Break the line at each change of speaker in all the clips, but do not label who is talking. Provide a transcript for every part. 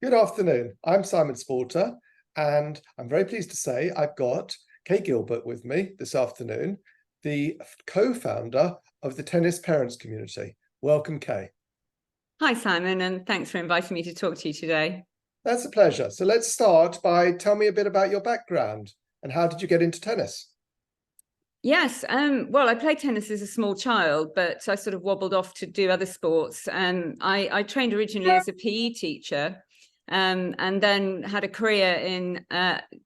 Good afternoon. I'm Simon Sporter, and I'm very pleased to say I've got Kay Gilbert with me this afternoon, the co-founder of the Tennis Parents Community. Welcome, Kay.
Hi, Simon, and thanks for inviting me to talk to you today.
That's a pleasure. So let's start by tell me a bit about your background and how did you get into tennis?
Yes, well, I played tennis as a small child, but I sort of wobbled off to do other sports. I trained originally as a PE teacher, and then had a career in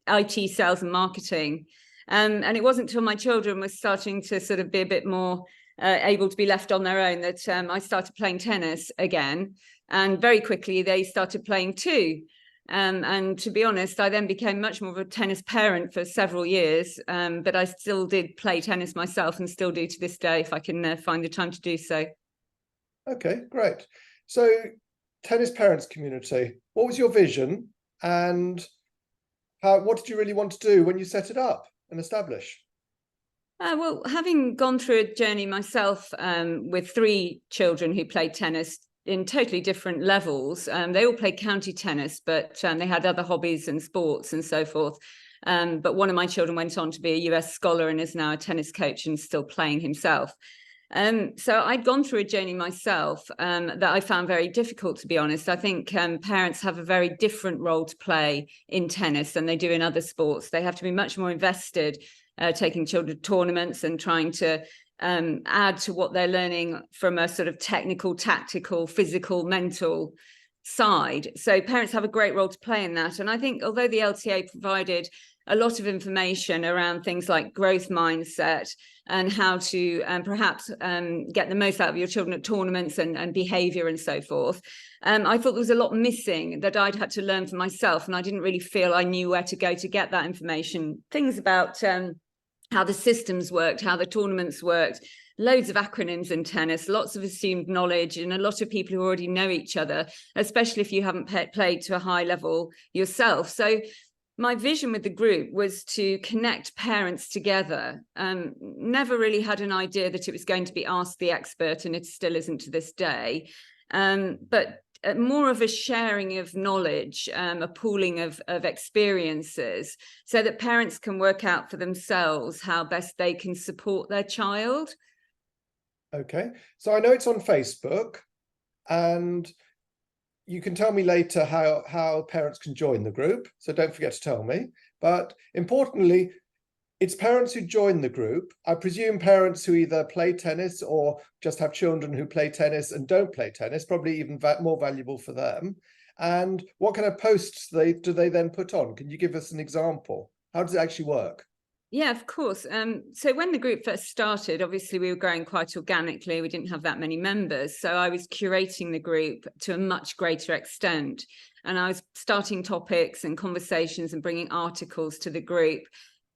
IT sales and marketing. And it wasn't until my children were starting to sort of be a bit more able to be left on their own that I started playing tennis again. And very quickly, they started playing too. And to be honest, I then became much more of a tennis parent for several years, but I still did play tennis myself and still do to this day if I can find the time to do so.
Okay, great. So Tennis Parents Community, what was your vision and what did you really want to do when you set it up and establish?
Well, having gone through a journey myself with three children who played tennis in totally different levels. They all played county tennis, but they had other hobbies and sports and so forth. But one of my children went on to be a US scholar and is now a tennis coach and still playing himself. So I'd gone through a journey myself that I found very difficult, to be honest. I think parents have a very different role to play in tennis than they do in other sports. They have to be much more invested, taking children to tournaments and trying to add to what they're learning from a sort of technical, tactical, physical, mental side. So parents have a great role to play in that. And I think although the LTA provided a lot of information around things like growth mindset and how to perhaps get the most out of your children at tournaments and behavior and so forth, I thought there was a lot missing that I'd had to learn for myself. And I didn't really feel I knew where to go to get that information. Things about how the systems worked, how the tournaments worked, loads of acronyms in tennis, lots of assumed knowledge, and a lot of people who already know each other, especially if you haven't played to a high level yourself. So my vision with the group was to connect parents together. Never really had an idea that it was going to be Ask the Expert, and it still isn't to this day. But more of a sharing of knowledge, a pooling of experiences, so that parents can work out for themselves how best they can support their child.
Okay, so I know it's on Facebook, and you can tell me later how parents can join the group, so don't forget to tell me. But importantly, it's parents who join the group. I presume parents who either play tennis or just have children who play tennis and don't play tennis, probably even more valuable for them. And what kind of posts do they then put on? Can you give us an example? How does it actually work?
Yeah, of course. So when the group first started, obviously we were growing quite organically. We didn't have that many members. So I was curating the group to a much greater extent. And I was starting topics and conversations and bringing articles to the group,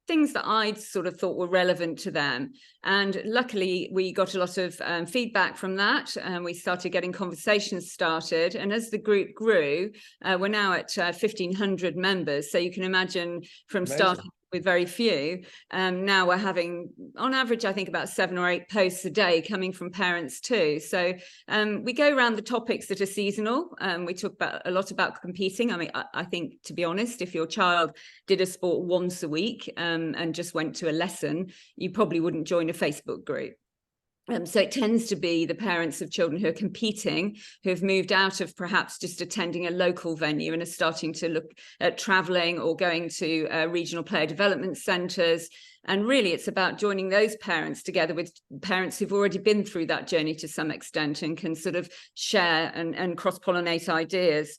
things that I'd sort of thought were relevant to them. And luckily, we got a lot of feedback from that. And we started getting conversations started. And as the group grew, we're now at 1,500 members. So you can imagine from starting with very few. Now we're having, on average, I think about 7 or 8 posts a day coming from parents too. So we go around the topics that are seasonal. We talk a lot about competing. I mean, I think, to be honest, if your child did a sport once a week and just went to a lesson, you probably wouldn't join a Facebook group. So it tends to be the parents of children who are competing, who have moved out of perhaps just attending a local venue and are starting to look at traveling or going to regional player development centres. And really, it's about joining those parents together with parents who've already been through that journey to some extent and can sort of share and cross-pollinate ideas.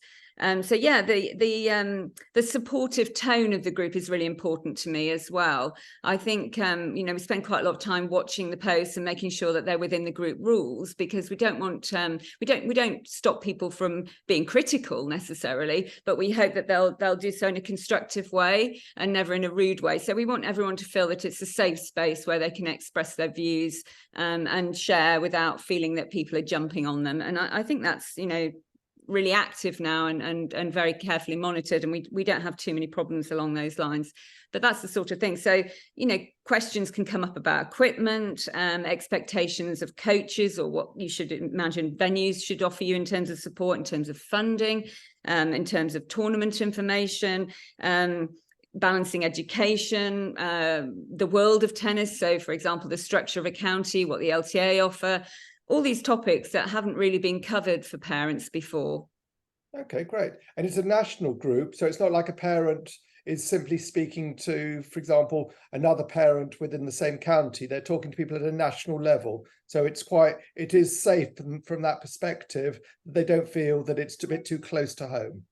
So yeah, the supportive tone of the group is really important to me as well. I think we spend quite a lot of time watching the posts and making sure that they're within the group rules, because we don't want we don't stop people from being critical necessarily, but we hope that they'll do so in a constructive way and never in a rude way. So we want everyone to feel that it's a safe space where they can express their views and share without feeling that people are jumping on them. And I think that's really active now and very carefully monitored, and we don't have too many problems along those lines. But that's the sort of thing. So, you know, questions can come up about equipment, expectations of coaches, or what you should imagine venues should offer you in terms of support, in terms of funding, in terms of tournament information, balancing education, the world of tennis. So, for example, the structure of a county, what the LTA offer, all these topics that haven't really been covered for parents before.
Okay, great. And it's a national group, so it's not like a parent is simply speaking to, for example, another parent within the same county. They're talking to people at a national level. So it is safe from that perspective. They don't feel that it's a bit too close to home.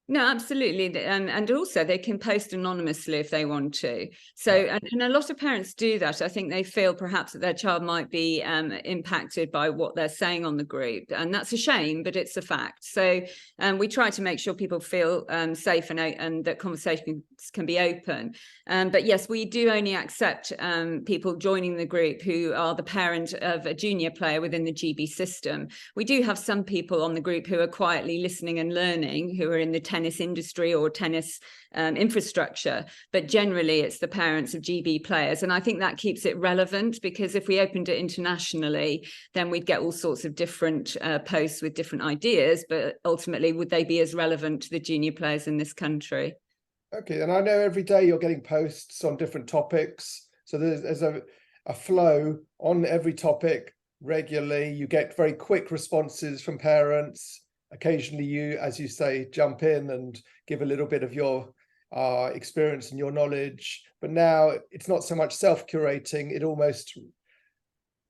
No, absolutely. And also they can post anonymously if they want to. So, and a lot of parents do that. I think they feel perhaps that their child might be impacted by what they're saying on the group. And that's a shame, but it's a fact. So we try to make sure people feel safe and that conversations can be open. But yes, we do only accept people joining the group who are the parent of a junior player within the GB system. We do have some people on the group who are quietly listening and learning, who are in the tennis industry or tennis infrastructure, but generally it's the parents of GB players. And I think that keeps it relevant, because if we opened it internationally, then we'd get all sorts of different posts with different ideas, but ultimately, would they be as relevant to the junior players in this country?
Okay, and I know every day you're getting posts on different topics. So there's a flow on every topic regularly. You get very quick responses from parents. Occasionally you, as you say, jump in and give a little bit of your experience and your knowledge. But now it's not so much self-curating,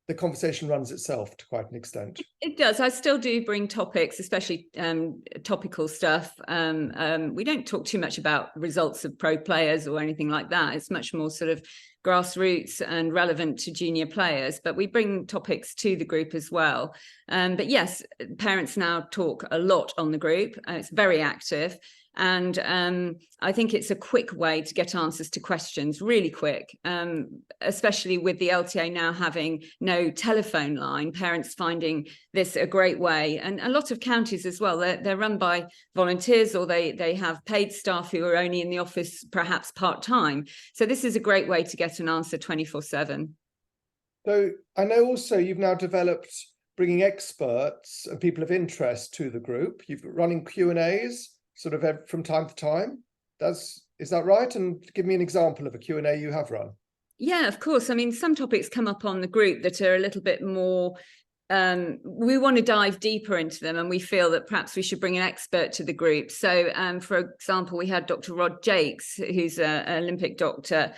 the conversation runs itself to quite an extent.
It does. I still do bring topics, especially topical stuff. We don't talk too much about results of pro players or anything like that. It's much more sort of grassroots and relevant to junior players, but we bring topics to the group as well. But yes, parents now talk a lot on the group. It's very active. And I think it's a quick way to get answers to questions, really quick, especially with the LTA now having no telephone line, parents finding this a great way. And a lot of counties as well, they're run by volunteers, or they have paid staff who are only in the office perhaps part-time. So this is a great way to get an answer 24/7.
So I know also you've now developed bringing experts and people of interest to the group. You've running Q&As sort of from time to time. Is that right? And give me an example of a Q&A you have run.
Yeah, of course. I mean, some topics come up on the group that are a little bit more, we want to dive deeper into them, and we feel that perhaps we should bring an expert to the group. So, for example, we had Dr. Rod Jakes, who's an Olympic doctor,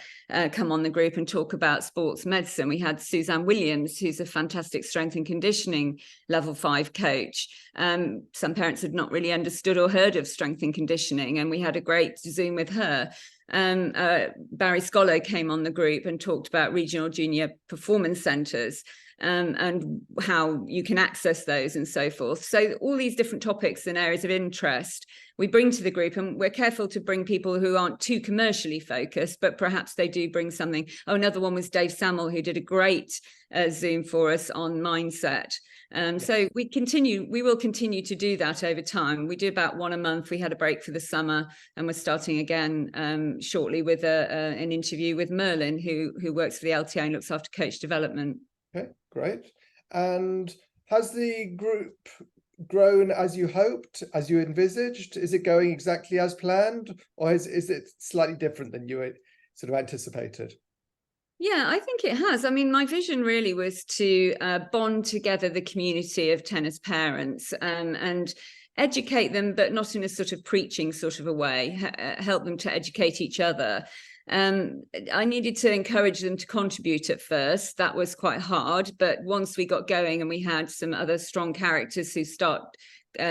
come on the group and talk about sports medicine. We had Suzanne Williams, who's a fantastic strength and conditioning level 5 coach. Some parents had not really understood or heard of strength and conditioning, and we had a great Zoom with her. Barry Scolo came on the group and talked about regional junior performance centres, and how you can access those and so forth. So all these different topics and areas of interest we bring to the group, and we're careful to bring people who aren't too commercially focused, but perhaps they do bring something. Another one was Dave Samuel, who did a great Zoom for us on mindset. So we will continue to do that over time. We do about one a month. We had a break for the summer, and we're starting again shortly with an interview with Merlin, who works for the LTA and looks after coach development.
Okay, great. And has the group grown as you hoped, as you envisaged? Is it going exactly as planned, or is it slightly different than you had sort of anticipated?
Yeah, I think it has. I mean, my vision really was to bond together the community of tennis parents and educate them, but not in a sort of preaching sort of a way, help them to educate each other. I needed to encourage them to contribute at first. That was quite hard, but once we got going and we had some other strong characters who start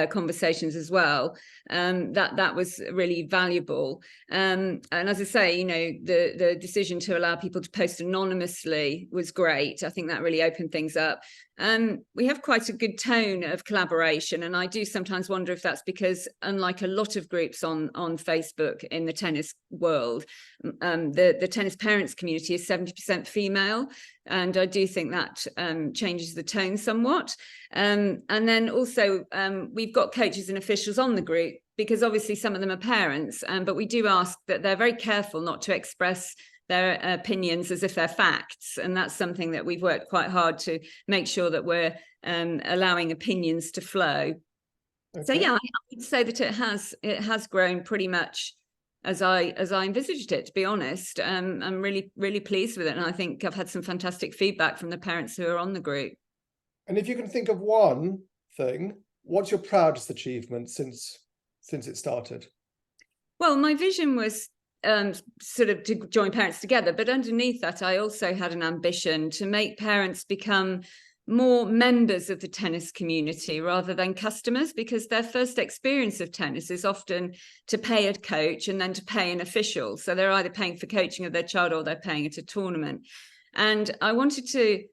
conversations as well, that was really valuable. And as I say, you know, the decision to allow people to post anonymously was great. I think that really opened things up. We have quite a good tone of collaboration, and I do sometimes wonder if that's because, unlike a lot of groups on Facebook in the tennis world, the tennis parents community is 70% female, and I do think that changes the tone somewhat. And then also we've got coaches and officials on the group, because obviously some of them are parents, but we do ask that they're very careful not to express their opinions as if they're facts, and that's something that we've worked quite hard to make sure that we're allowing opinions to flow. Okay. So yeah, I would say that it has grown pretty much as I envisaged it, to be honest. I'm really pleased with it, and I think I've had some fantastic feedback from the parents who are on the group.
And if you can think of one thing, what's your proudest achievement since it started?
Well, my vision was sort of to join parents together, but underneath that I also had an ambition to make parents become more members of the tennis community rather than customers, because their first experience of tennis is often to pay a coach and then to pay an official. So they're either paying for coaching of their child or they're paying at a tournament. And I wanted to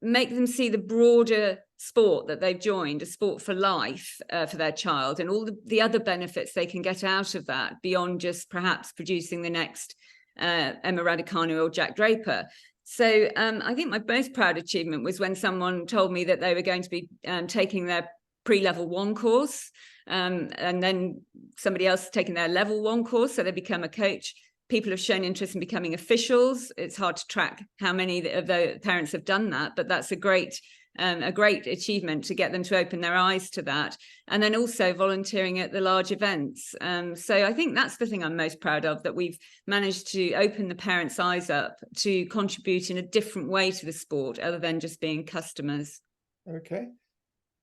make them see the broader sport that they've joined, a sport for life for their child, and all the other benefits they can get out of that beyond just perhaps producing the next Emma Raducanu or Jack Draper. So I think my most proud achievement was when someone told me that they were going to be taking their pre-level 1 course, and then somebody else taking their level 1 course, so they become a coach. People have shown interest in becoming officials. It's hard to track how many of the parents have done that, but that's a great achievement to get them to open their eyes to that. And then also volunteering at the large events. So I think that's the thing I'm most proud of, that we've managed to open the parents' eyes up to contribute in a different way to the sport other than just being customers.
Okay.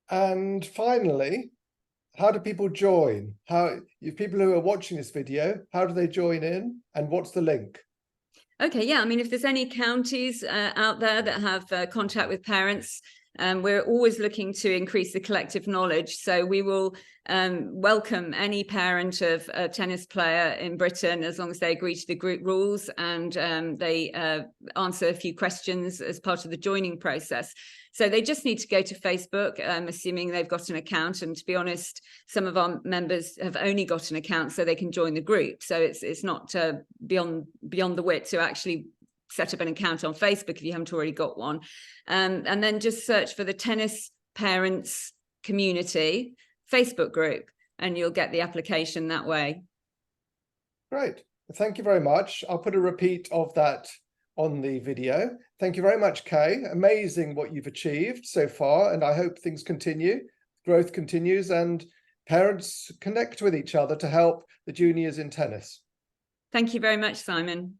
And finally, how do people join? If people who are watching this video, how do they join in, and what's the link?
Okay, yeah, I mean, if there's any counties out there that have contact with parents, we're always looking to increase the collective knowledge. So we will welcome any parent of a tennis player in Britain, as long as they agree to the group rules and they answer a few questions as part of the joining process. So they just need to go to Facebook, assuming they've got an account. And to be honest, some of our members have only got an account so they can join the group. So it's not beyond the wit to actually set up an account on Facebook if you haven't already got one. And then just search for the Tennis Parents Community Facebook group, and you'll get the application that way. Great.
Thank you very much. I'll put a repeat of that on the video. Thank you very much, Kay. Amazing what you've achieved so far, and I hope things continue, growth continues, and parents connect with each other to help the juniors in tennis.
Thank you very much, Simon.